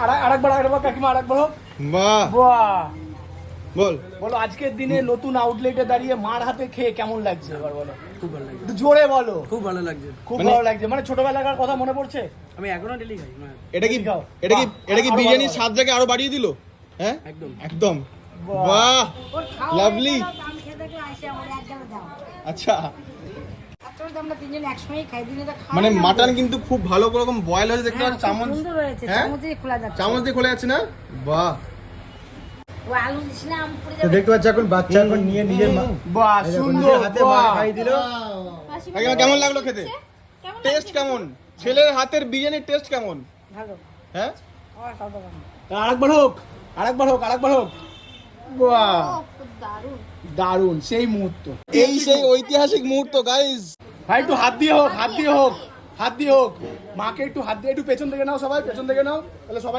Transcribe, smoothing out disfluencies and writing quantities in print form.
আরেকবার কাকিমা আরেকবার হোক। বাহ বাহ, বলো আজকের দিনে নতুন আউটলেটে দাঁড়িয়ে মার হাতে খেয়ে কেমন লাগছে এবার বলো। খুব ভালো লাগছে, একটু জোরে বলো। খুব ভালো লাগছে। খুব ভালো লাগছে, মানে ছোটবেলাকার কথা মনে পড়ছে। আমি এখনো ডেলি খাই। এটা কি খাও। এটা কি বাহ, এটা কি আরো বিরিয়ানির ভালো। স্বাদটাকে আরো বাড়িয়ে দিল? হ্যাঁ একদম একদম। বাহ। বাহ ওর খাওয়া লাভলি। হয়ে গেল, দাম খেয়ে দেখলে আসে আমার এক গেল দাম। আচ্ছা, আসলে তো আমরা তিনজন একসঙ্গেই খাই, দিনে তো খাওয়া মানে হয় না। মাটন কিন্তু খুব ভালো রকম বয়েল হয়েছে দেখতে হ্যাঁ, পাচ্ছ। খুব চামচ, সুন্দর হয়েছে, হ্যাঁ? চামচ দিয়ে খোলা যাচ্ছে। চামচ দিয়ে খোলা যাচ্ছে না? বাহ। ও আলু দিস না, আম পুড়ে তো যাবে। দেখতে পাচ্ছ এখন বাচ্চা এখন নিয়ে নিজের বাহ, এই দেখো, সুন্দর। নিজের হাতে মা বাহ। খাই দিল। কাকিমা কেমন লাগলো খেতে? টেস্ট কেমন? ছেলের হাতের বিরিয়ানির টেস্ট কেমন? ভালো, হ্যাঁ আমার খাওয়া দাওয়া ভালো। আরেকবার হোক, আরেকবার হোক, আরেকবার হোক। বাহ, খুব দারুণ। দারুণ সেই মুহূর্ত। এই সেই ঐতিহাসিক মুহূর্ত গাইস। ভাই একটু হাত দিয়ে হোক, হাত দিয়ে হোক, হাত দিয়ে হোক। মাকে একটু হাত দিয়ে একটু পেছন থেকে নাও, সবাই পেছন থেকে নাও, তাহলে সবাই